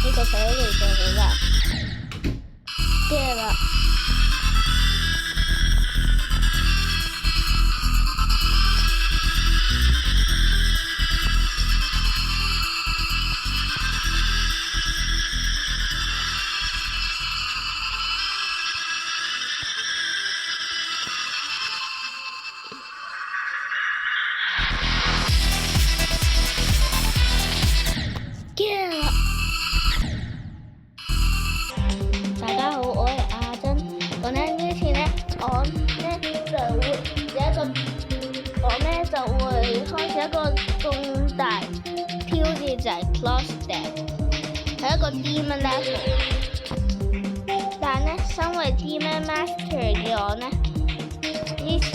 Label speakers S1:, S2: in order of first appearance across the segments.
S1: 呢個睇嚟就好難。驚啦！大家好，我係阿珍。咁呢次呢，我呢就會開始一個重大挑戰，就係 Claw Step， 係一個 Demon Level。但係呢，身為 Demon Master 嘅我呢，呢次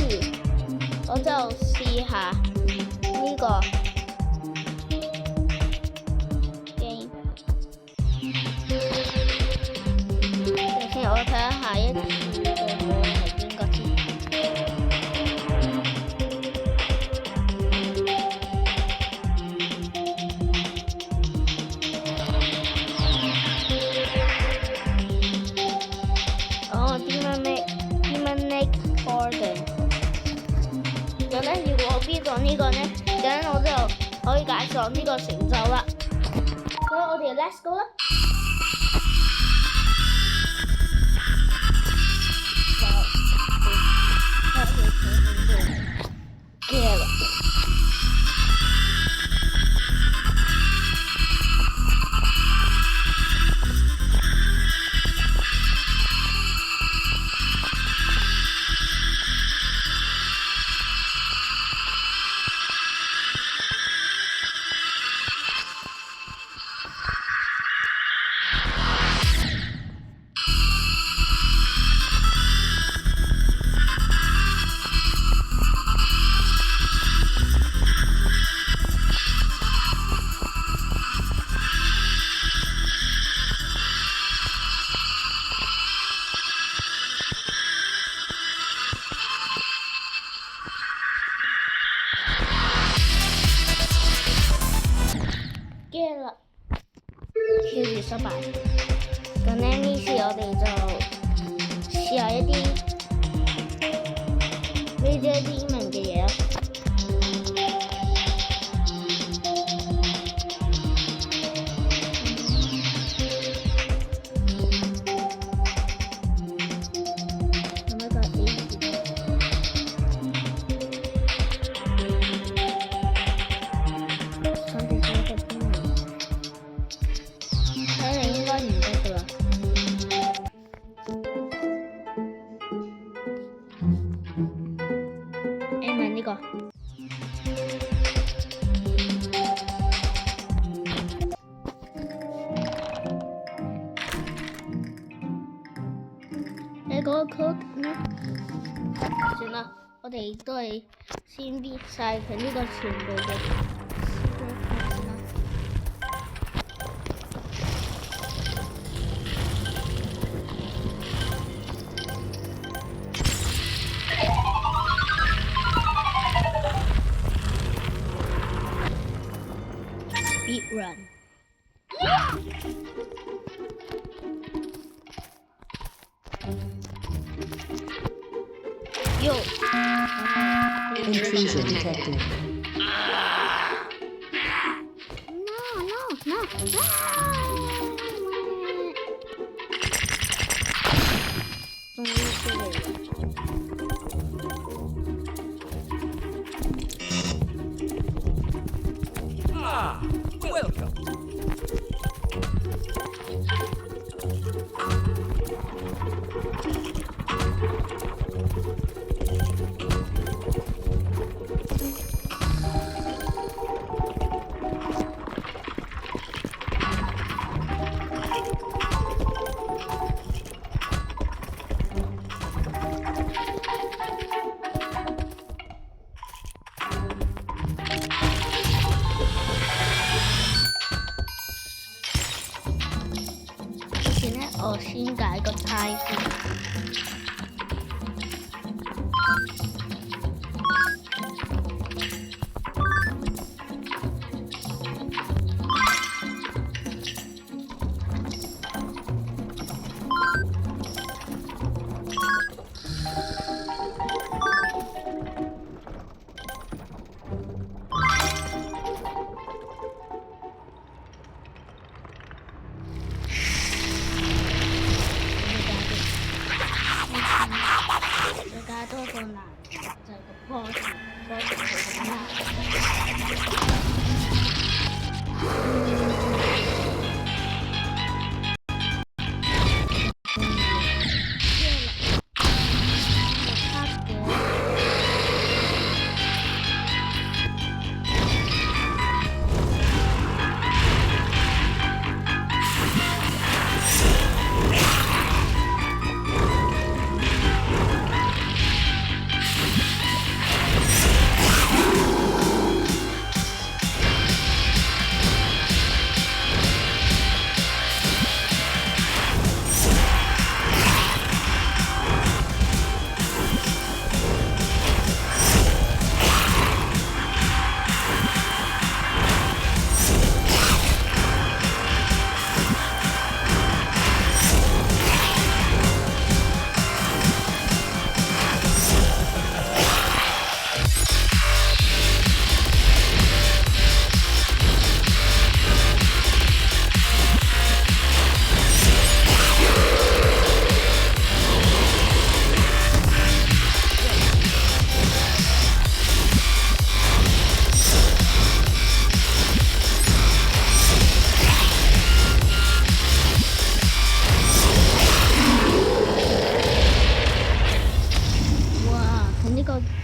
S1: 我就試下呢個 game。我睇下一次最好係邊個先？Demon Lake Garden。咁咧，如果我邊咗呢個呢，咁我就可以解鎖呢個成就啦。所以我哋 Let's go 啦！驚啦！挑戰失敗。咁呢次我哋就試下一啲 Major Demon 嘅嘢啦。呢個你嗰個 code 呢？算啦，我哋都係先搣晒佢呢個全部嘅。Run. Yo.
S2: Intrusion detected.
S1: No.
S2: Welcome.
S1: 我先解個猜先。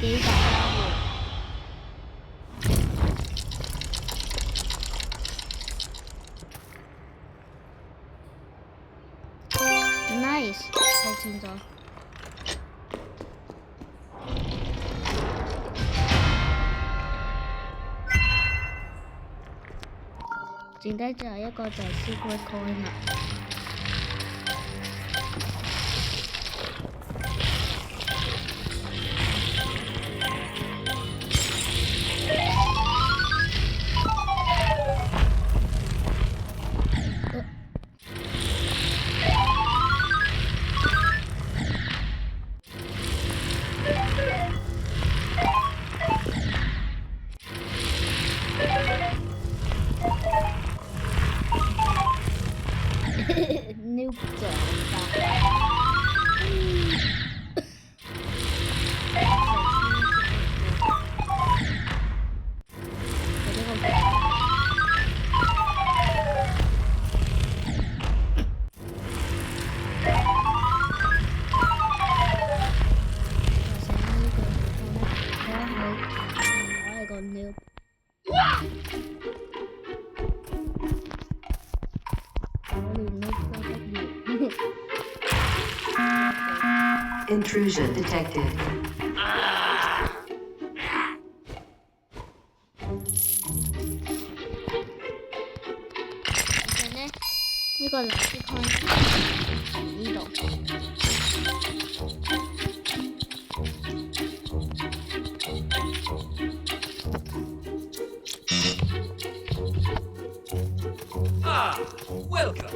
S1: 幾大喎！Nice， 睇清咗。剩低最後一個就係 Secret Coin 啦。Noob 咗
S2: Intrusion detected.
S1: 呢個藍色 coin 呢度。
S3: Welcome.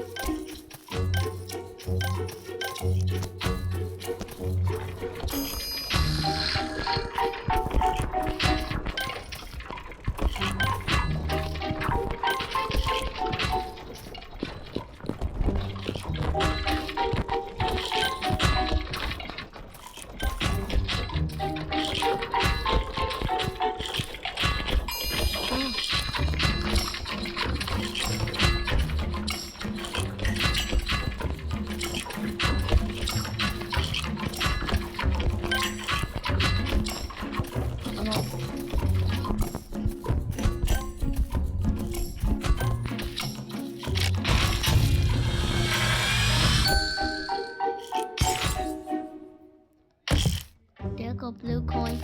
S1: Blue coin.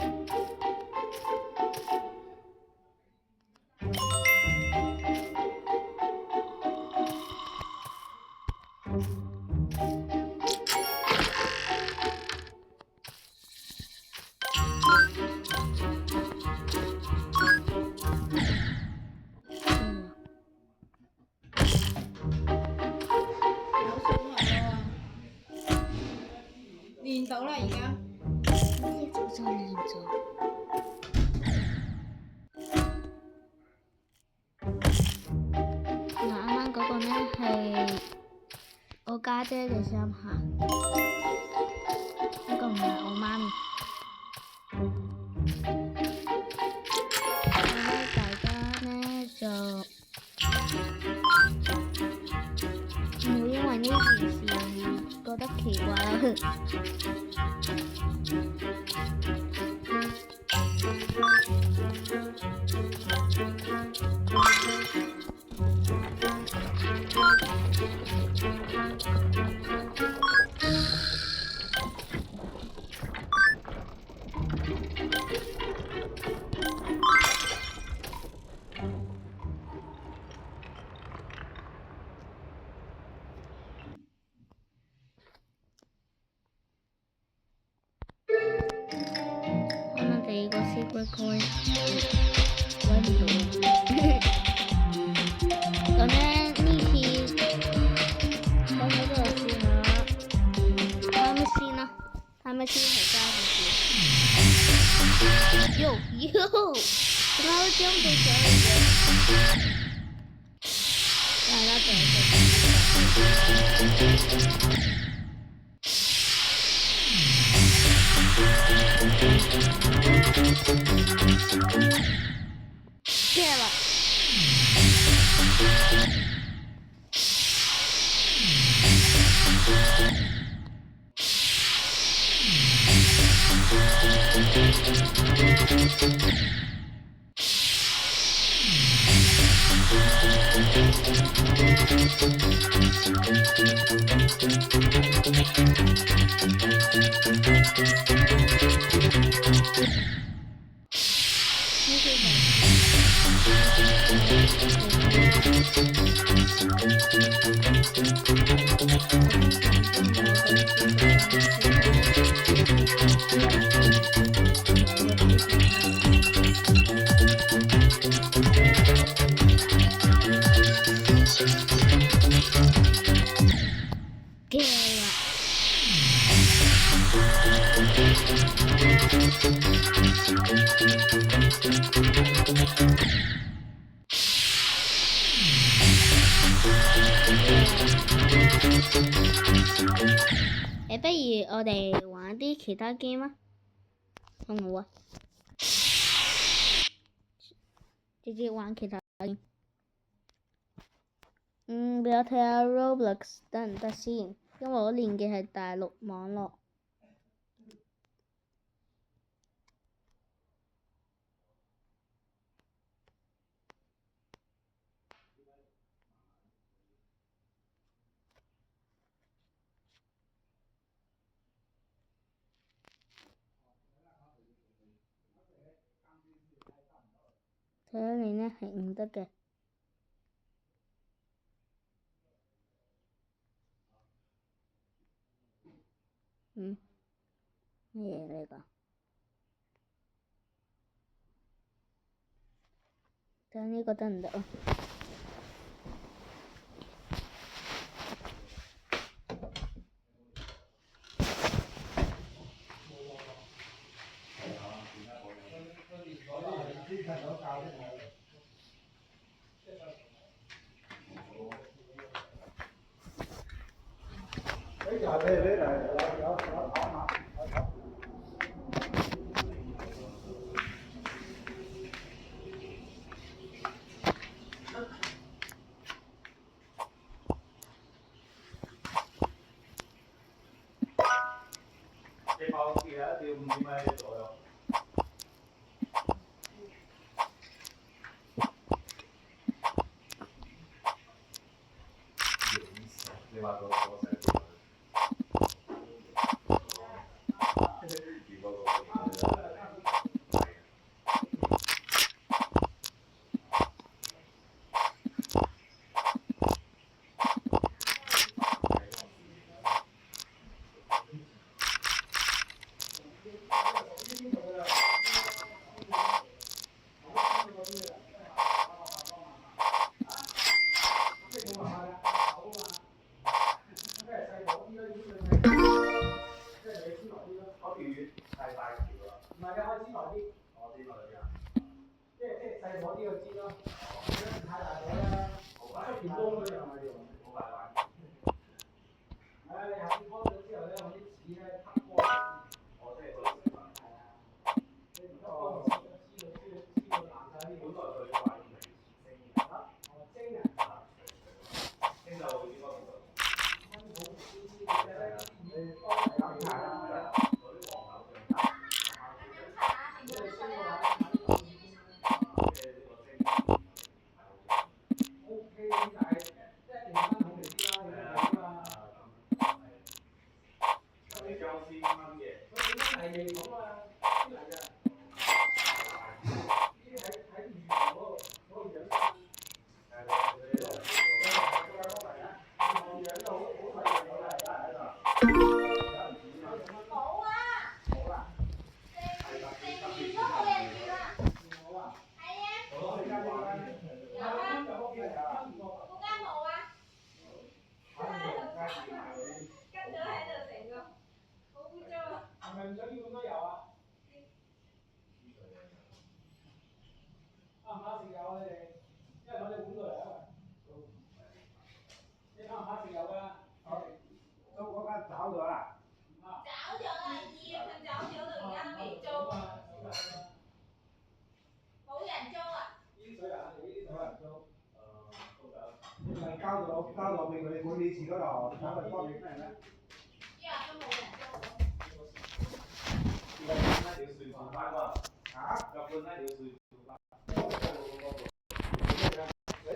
S4: 練到啦，而家。
S1: 就練咗。嗱，啱啱嗰個呢係我家姐嘅衫下，呢個唔係我媽咪。可能第二個 secret coin 揾唔到。咁咧呢次我喺度試下 time machine 啦，time machine 係加住先。喲，點解會將到上嚟嘅？大家就get 啦。不如我哋玩啲其他 game 啊，好唔好啊？直接玩其他 game。俾我睇下 Roblox 得唔得先，因為我連嘅係大陸網絡。睇下你呢係唔得嘅。咩嘢嚟㗎？睇下呢個得唔得啊？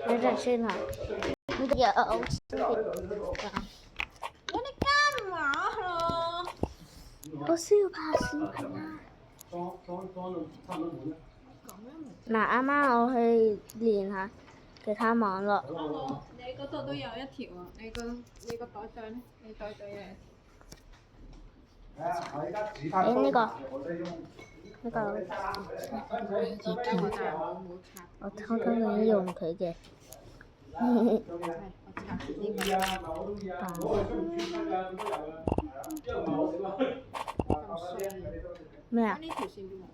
S1: 你在去哪？你有
S4: 我哋幹嘛咯？
S1: 不是要拍視頻啊！嗱，啱啱我去練下其他網絡。
S4: 你嗰度都有一條啊！你個袋袋咧？你袋袋有一條。
S1: 呢個我偷偷地用佢嘅。咩啊？
S4: 呢條線邊度？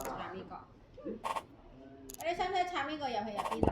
S4: 拆呢個。你使唔使拆呢個入去入邊啊？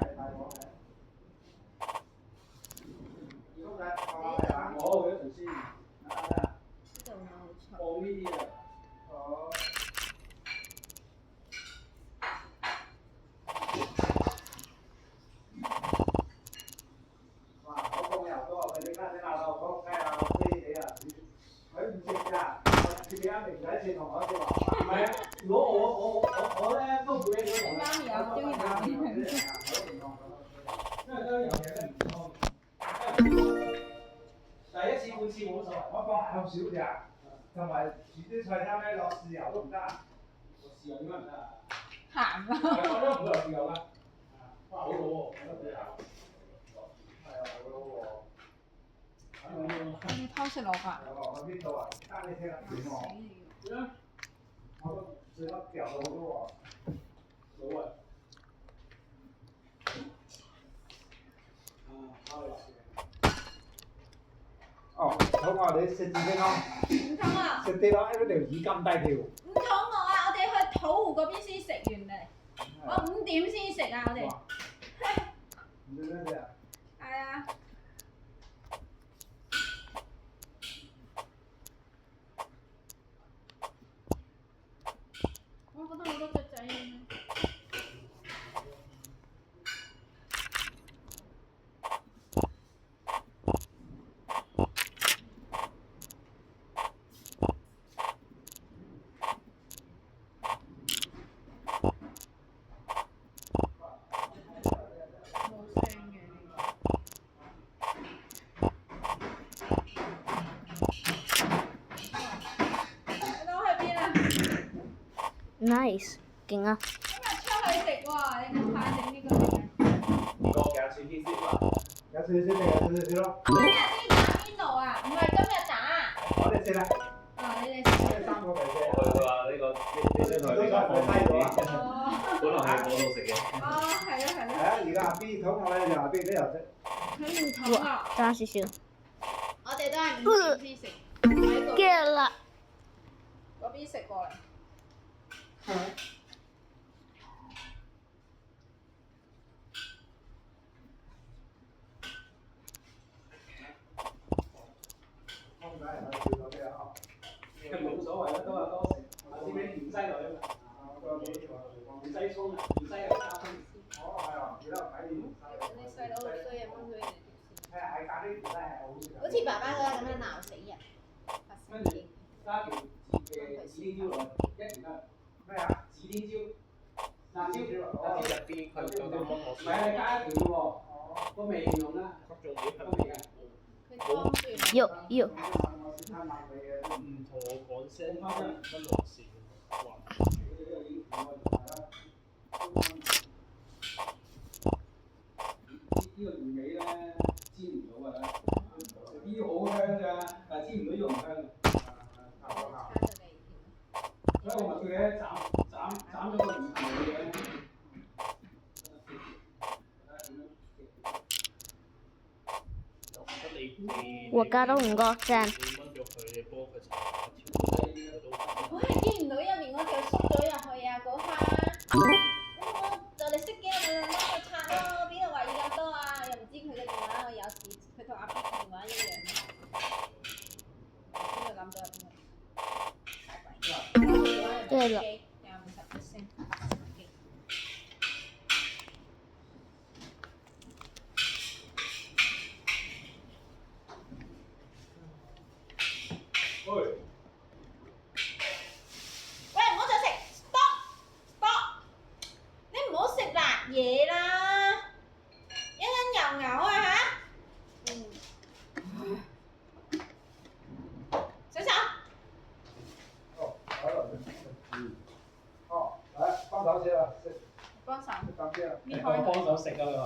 S3: 同埋煮啲菜單咧落豉油都唔得，落豉油點解唔得啊？
S4: 鹹啊！
S3: 我都唔會落豉油㗎。哇，好好喎，係啊，好好喎。
S4: 你偷食蘿蔔？
S3: 我邊度啊？單你聽下點喎？我都最粒掉咗好多喎。好啊。哦，好我哋食自己咯。
S4: 唔通啊！
S3: 食啲咯，呢條魚咁大條。
S4: 唔肚餓啊！我哋去土湖嗰邊先食完嚟，我5點先食啊！我哋。
S3: 唔知咩啊？
S4: 係啊。我覺得好多雀仔咁樣。
S1: Nice，勁啊！
S4: 今日出去食喎，你咁快整呢個嚟嘅？
S3: 個有錢啲先啦，有少少定有少少咯。
S4: 今日先打邊爐啊？唔係今日打。
S3: 我哋食啦。
S4: 啊，你哋食。
S3: 我哋3個嚟啫。
S5: 佢話呢個呢張台
S3: 低咗啊！
S5: 本來喺嗰度食嘅。
S4: 哦，係啊，係啊。
S3: 係啊，而家阿 B 肚餓咧，就阿 B 都有食。
S4: 佢唔肚啊！
S1: 爭少少。
S4: 我哋都係5點先食，喺嗰
S1: 嘅啦。
S4: 邊食過嚟。
S3: 冇所謂啦，都係多食。我知俾芫茜落去嘛。芫茜葱啊，芫茜又加葱。哦，係啊，而家睇芫茜。
S4: 你細佬好衰啊，掹咗人哋條線。
S3: 係係咖喱芫茜係好食。
S4: 好似爸爸嗰個咁樣鬧死人。
S3: 跟住加條指天椒落去，一然啦。咩啊？指天椒。辣椒入邊佢嗰啲幫我。唔係啊，你加一條啫喎。哦。個味唔同啦。
S5: 重點係
S4: 佢裝住。
S1: 肉。
S5: 唔同我講聲分路線，哇！
S3: 呢個魚尾咧煎唔到啊！呢個好香㗎，但係煎唔到呢個唔香嘅。所以我咪叫你咧斬咗個魚尾嘅。
S5: 你
S1: 我加到5個讚。
S5: 你掹咗佢，你幫佢炒一條。
S1: 係啦，
S4: 有50%。
S3: 喂，
S4: 喂，唔好再食 ，stop，你唔好食辣嘢啦，一陣又嘔啊嚇！小手，
S6: 哦，来了，哦，来帮手先啊，先
S4: 幫手
S6: 当先啊，
S4: 搣
S3: 幫
S4: 開佢，
S3: 手食啊佢話，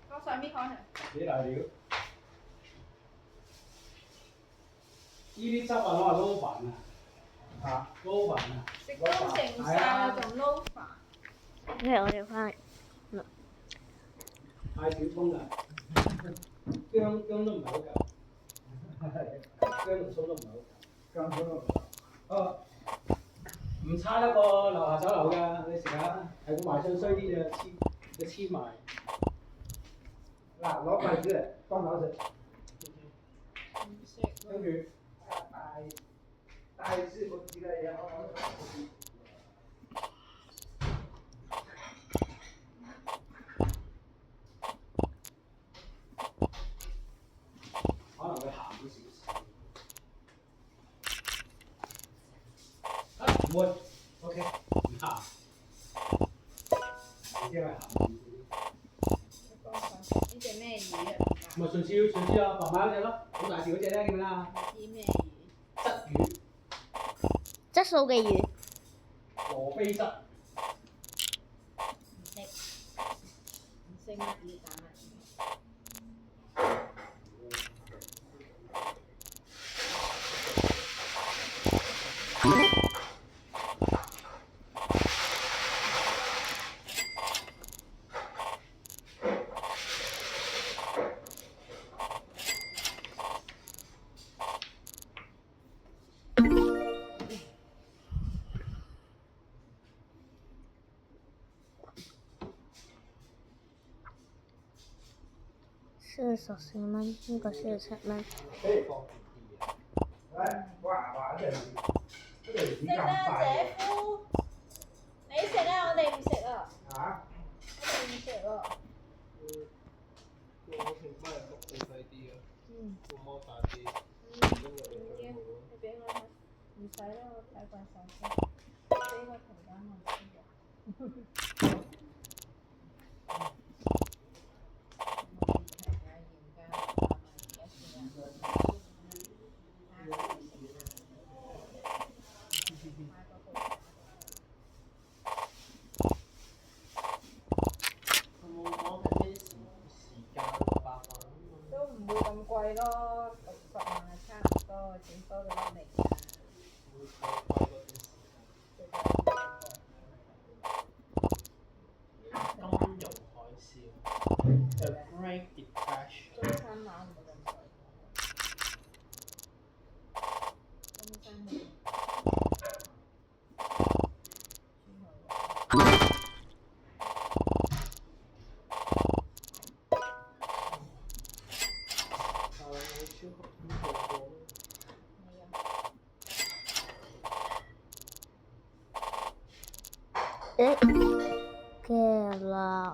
S4: 幫手搣開佢。
S3: 幾大料？呢啲汁啊攞嚟撈飯啊，嚇撈飯啊，
S4: 食乾淨晒啦，仲撈飯。
S1: OK，我哋翻嚟。
S3: 太少葱啦，薑都唔係好夠，薑同葱都唔係好夠。
S6: 刚说了，
S3: 哦，唔差得過樓下酒樓㗎，你食下，係個賣相衰啲啫，黐埋。
S6: 那老板子帮手吃，
S4: 唔食
S3: 跟住
S6: 大师傅这个也好好吃。
S3: 可能會鹹咗少少。啊，唔會，OK，唔鹹。你知係鹹少少。
S4: 幫手呢只咩魚啊？
S3: 咪上次啊，白馬嗰只咯，好大條嗰只咧，記唔記得啊？
S4: 唔知咩魚？
S3: 鯽魚，
S1: 質素嘅魚，
S3: 羅非汁，
S4: 唔識，唔識乜魚打乜魚？44
S1: 蚊，呢個47蚊。
S6: 哎，来，哇，这这个鱼干
S4: 食啦，
S6: 快
S4: 姐夫，你食啊，我哋唔食啊，
S6: 啊！
S4: 我哋唔食喎。
S5: 我平翻嚟碌好細啲啊，
S4: 嗯。
S5: 個貓大啲，
S4: 嗯，
S5: 因為
S4: 唔要，
S5: 你最好。
S4: 你俾我睇，唔使啦，我睇慣手機，俾個圖單我唔知嘅。
S5: 我冇講係咩時間8萬啊嘛。
S4: 都唔會咁貴咯，60萬係差唔多，整多咗粒嚟㗎。
S5: 會再貴嗰段時間。金融海嘯，The Great Depression。
S4: 中山碼唔會咁貴。中山碼。
S5: 但係我超級通過過咯。
S1: 嘅啦。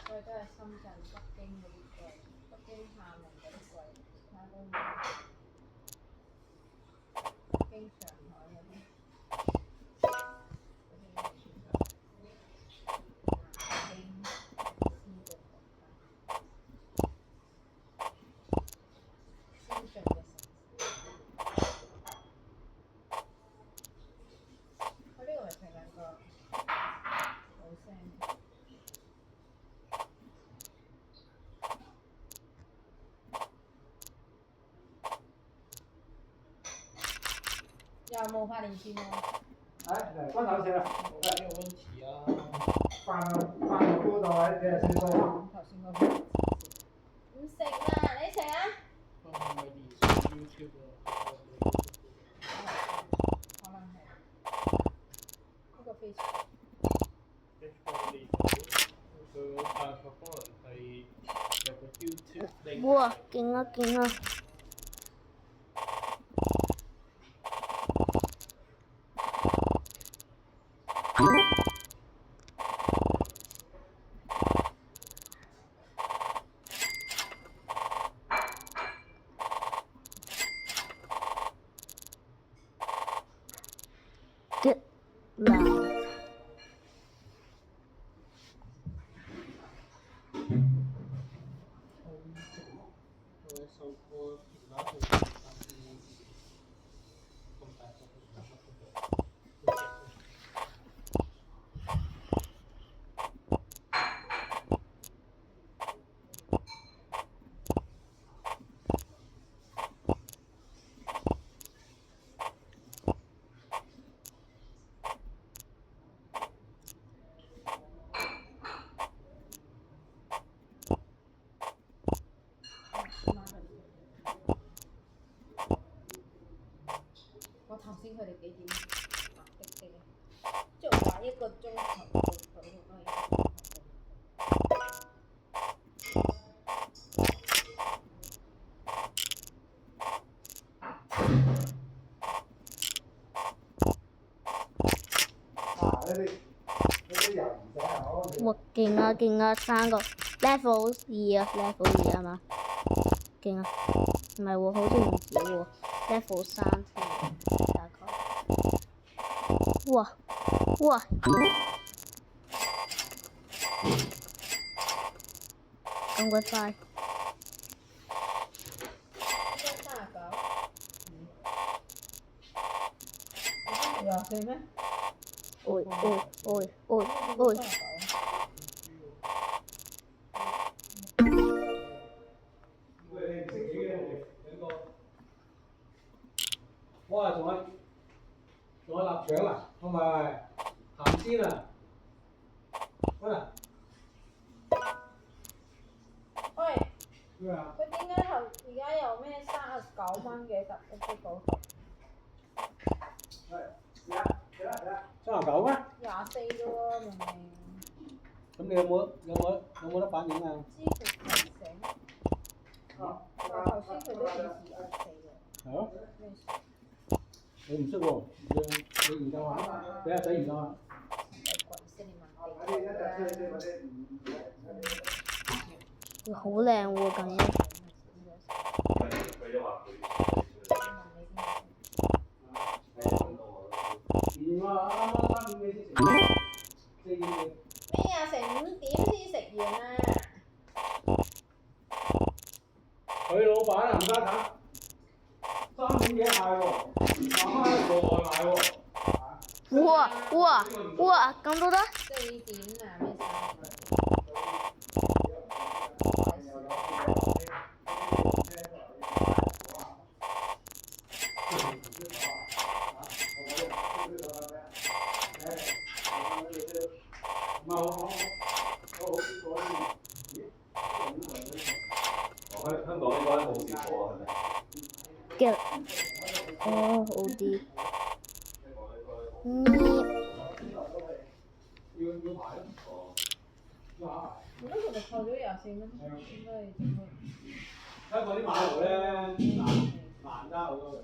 S4: 佢都係深圳、北京嗰啲貴，北京、廈門嗰啲貴，其他都冇。北京、上海嗰啲。先進嘅城市。佢呢個咪成兩個冇聲。又冇發連線喎。
S6: 哎，来帮手吃了，
S5: 沒有問題啊。
S6: 放多少来这先说。
S4: 頭先嗰個唔食啦，你食啊？
S5: 我係咪連上 YouTube 啊？
S4: 可能係呢個 Facebook。
S5: 跟住我連到佢個大學可能係有個 YouTube link。
S1: 哇，勁啊勁啊！ Good luck.
S5: 我受過其他嘅3咁大個嘅
S4: 我頭先佢哋幾點畫的嘅？即係畫1個鐘頭到佢都係。
S1: 哇，勁啊勁啊，3個 level 2啊，level 2係嘛？勁啊！唔係喎，好似唔止喎，level 3添喎，大概。哇哇！咁鬼快！34
S4: 咩？
S1: 喂喂喂喂喂！
S3: 哇！仲有臘腸啊，同埋鹹煎啊，喂！
S4: 喂，
S3: 咩啊？
S4: 佢點解而家有咩39蚊嘅11隻狗頭
S3: 39咩？
S4: ？24啫喎，明明。
S3: 咁你有冇得反映啊？
S4: 支付提醒。哦，但頭先佢都顯示24嘅。
S3: 係咯，
S4: 咩事？
S3: 你唔識喎，你研究下，俾阿仔研究下。
S1: 佢好靚喎，咁樣。
S3: 啱啱3點幾先食完，4點幾。
S4: 咩啊？成5點先食完啊！
S3: 佢老闆啊，唔家產，3點幾嗌喎，媽媽喺度做外賣喎。
S1: 哇哇哇！咁都得？
S4: 4點啊？咩事？
S7: 香港應該冇試過係咪？
S1: 嘅，哦，好啲。
S3: 要排咯。哦。要下排。
S4: 我覺得佢哋扣咗24蚊，應該係點啊？
S3: 香港啲馬路咧難加好多嘅。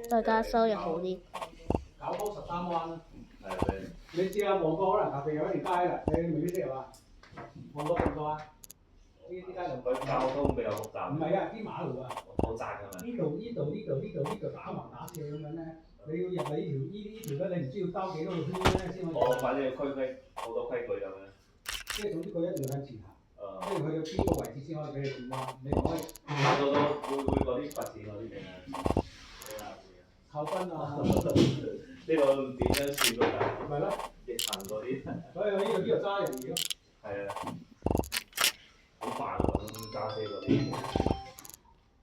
S1: 大家收入好啲。
S3: 搞高13彎啦。
S7: 係係。
S3: 你試下旺角可能隔離有一條街啦，你未必識係嘛？旺角咁多啊？呢啲街路。
S7: 佢交通比較複雜。
S3: 唔係啊，啲馬路啊。
S7: 好窄㗎嘛。
S3: 呢度打橫打斜咁樣咧，你要入嚟呢條咧，你唔知要兜幾多個圈咧先可以。
S7: 哦，反正規好多規矩咁樣。
S3: 即係總之佢一定要向前行。
S7: 誒。
S3: 即係去到邊個位置先可以俾你轉彎，你唔可以。
S7: 打到會嗰啲罰錢嗰啲定係？會啊。
S3: 扣分啊！
S7: 呢個點樣算都得。
S3: 咪咯。
S7: 逆行嗰啲。
S3: 所以呢度揸容易咯。
S7: 係啊。好煩咁揸車嗰啲。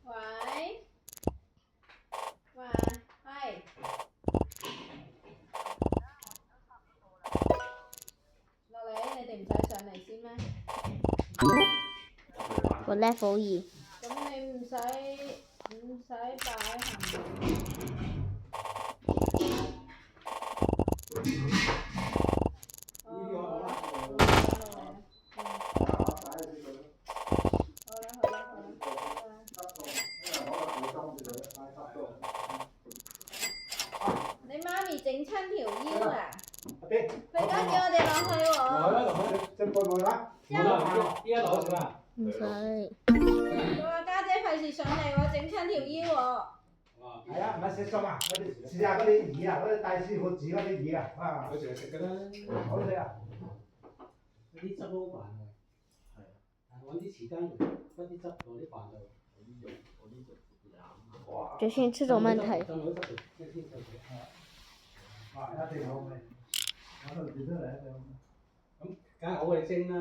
S4: 喂，係。落嚟，你哋唔使上嚟先咩？
S1: 我 level 2。
S4: 咁你唔使擺行李。你媽咪整親條腰啊！佢而家叫我哋落去喎。
S3: 落去，你背背啦。依家落去啦。
S1: 唔使。
S4: 佢話家姐費事上嚟喎，整親條腰喎。
S3: 哇！
S6: 係啊，唔係食餸啊，嗰啲試下嗰啲魚啊，嗰啲大師傅煮嗰啲魚啊，啊，
S3: 佢成日食㗎啦，
S6: 好食啊！
S3: 嗰啲汁都好煩嘅。係啊，揾啲匙羹，揾啲汁落啲飯度。
S7: 哇！
S1: 就先吃咗問題。
S6: 哇，一定好味，我都煮出嚟一定好味。
S3: 咁梗係好你蒸啦。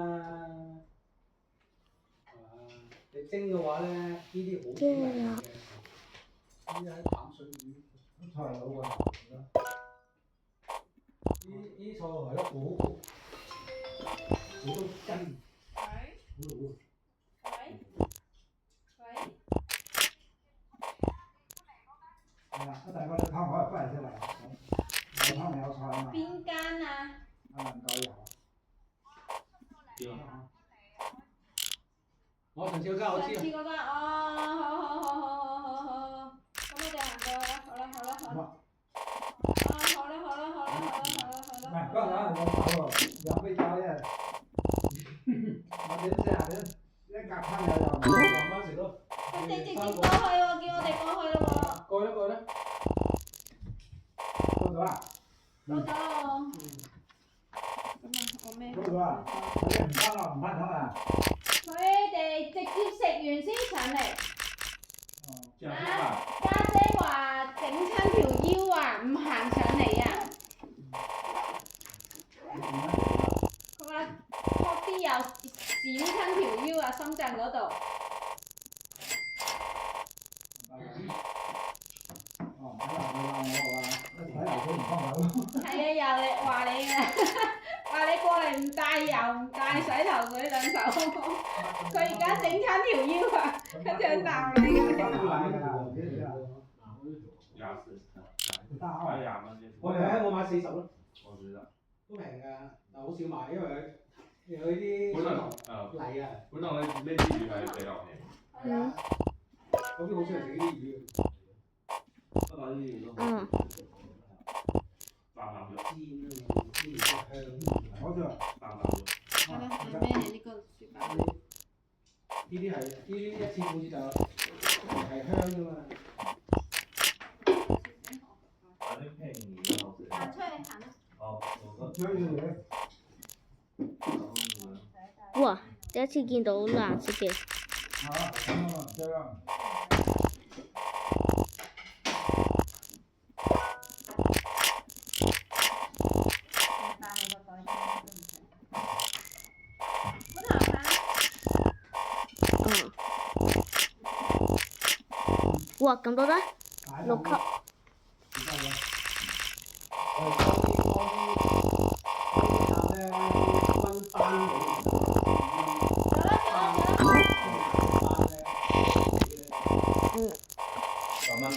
S3: 你蒸嘅話咧，呢啲好少人嘅。呢啲喺淡水魚。
S6: 菜好過鹹啦。
S3: 呢菜係一股好多根。
S4: 喂喂。
S6: 係啊，一陣嗰啲湯我又翻嚟先嚟，有湯有菜啊嘛。
S4: 邊間啊？
S6: 能夠有。
S3: 我上次嗰間我知啊。
S4: 上次嗰間，哦，好。咁我哋行過去啦，好啦。好啦。
S6: 唔係，嗰陣我冇搞喎，有杯酒啫。我點知啊？一格湯有
S3: 慢慢食咯。
S4: 佢哋直接過去喎，叫我哋過去咯喎。
S3: 過啦。
S6: 過咗啊？
S4: 過咗咯。咁啊，我咩？
S6: 過咗啊？我哋唔翻咯，唔翻湯啊？
S4: 佢哋直接食完先上嚟。家姐話整親條腰啊，唔行上嚟啊。佢話托啲又閃親條腰啊，深圳嗰度。
S6: 哦，睇嚟你話我話，睇嚟佢唔幫手。
S4: 係啊，又你話你啊，話你過嚟唔帶油唔帶洗頭水兩手，佢而家整親條腰啊，佢就鬧你嘅。
S3: 我哋喺我買40咯。
S7: 我知道。
S3: 都平㗎，但好少買，因為有呢啲
S7: 本來
S3: 泥啊。
S7: 本來呢啲魚係比較平。
S3: 係啊。嗰邊好少人食呢啲魚。
S7: 不過呢啲魚都
S1: 嗯。
S7: 淡肉。
S3: 煎啊，煎完香。
S6: 好似
S7: 淡肉。
S4: 好了，準備呢個雪糕。
S3: 呢啲係呢啲一次半次就係香㗎嘛。
S7: 反正便宜嘅好食。
S4: 行出去行啦。
S7: 哦，我
S6: 追住你。
S1: 哇！第一次見到藍色嘅。
S6: 啊，咁啊，這樣。
S1: 哇！咁都得？6級。
S7: 10蚊尾。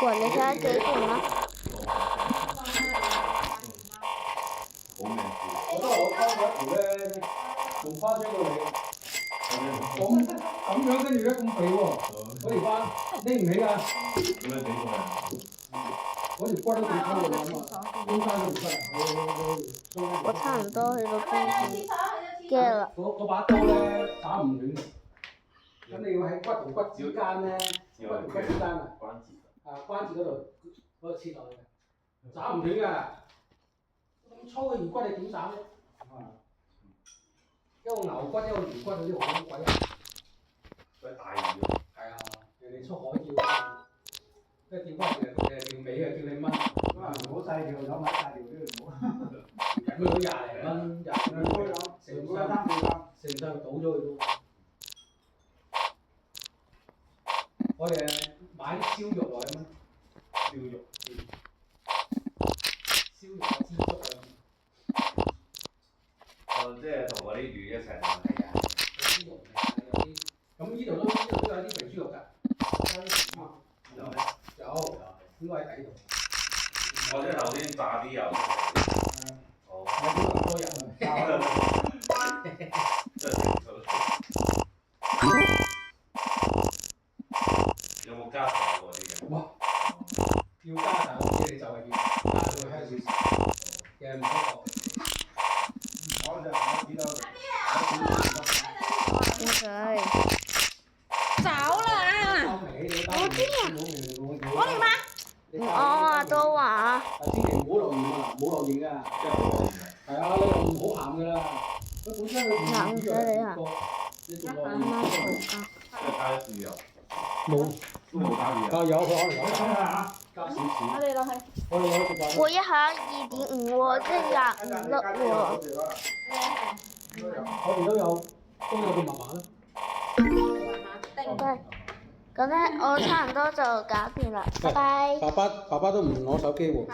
S1: 哇！你睇下幾勁啊！
S7: 好命
S3: 我都係我溝咗一條咧，仲誇張過你。咁樣跟住咧咁肥喎，嗰條花拎唔起㗎。
S7: 點解整過嚟？
S3: 嗰條骨都幾溝㗎嘛，拎翻嗰條骨啊！
S1: 我差唔多去到驚啦。
S3: 嗰把刀咧打唔斷嘅，咁你要喺骨同骨之間咧，骨同骨之間啊，關節嗰度切落去嘅，斬唔斷㗎。咁粗嘅魚骨你點斬咧？一個牛骨一個魚骨嗰啲好鬼啊！
S7: 嗰啲大魚。
S3: 係啊，人哋出海釣啊，即係釣翻嚟釣尾啊，叫你蚊。
S6: 唔好細條，有買大條啲唔好。
S3: 佢都20零蚊，20蚊成箱倒咗佢都。我哋買啲燒肉落去啊嘛，燒肉煎粥啊。
S7: 即係同嗰啲魚一齊買係啊。
S3: 豬肉有啲，咁呢度都有啲肥豬肉㗎。
S7: 有咩？
S3: 有，應該喺底度。
S7: 我即係頭先炸啲油。好。
S3: 有啲咁多油啊！
S7: 真係食出。有冇加糖嗰啲嘅？
S3: 哇！要加糖嗰啲你就係要加到佢香少少，嘅唔好落。
S6: 我就我知道。
S1: 唔使。
S4: 走啦！
S3: 收尾你
S4: 我哋嗎？
S1: 唔屙啊都話。
S3: 千祈唔好落鹽啊！冇落鹽㗎，
S7: 即係冇落鹽嘅。
S3: 係啊，你落鹽好鹹㗎啦。佢本身佢
S1: 鹹死你啊！
S3: 你仲落
S1: 啱
S3: 鹽
S1: 啱好㗎。
S7: 即係加豉油，
S3: 冇
S7: 都冇加豉油。
S3: 加油，佢可能有加
S6: 啊！
S3: 加少
S4: 我
S3: 少。
S4: 哋落去。
S3: 我哋攞食飯。
S1: 我一下2.5喎，即係25粒喎。
S3: 我哋都有個密碼啦。
S1: 對，咁咧我差唔多就搞掂啦，拜拜。
S3: 爸爸都唔攞手機喎。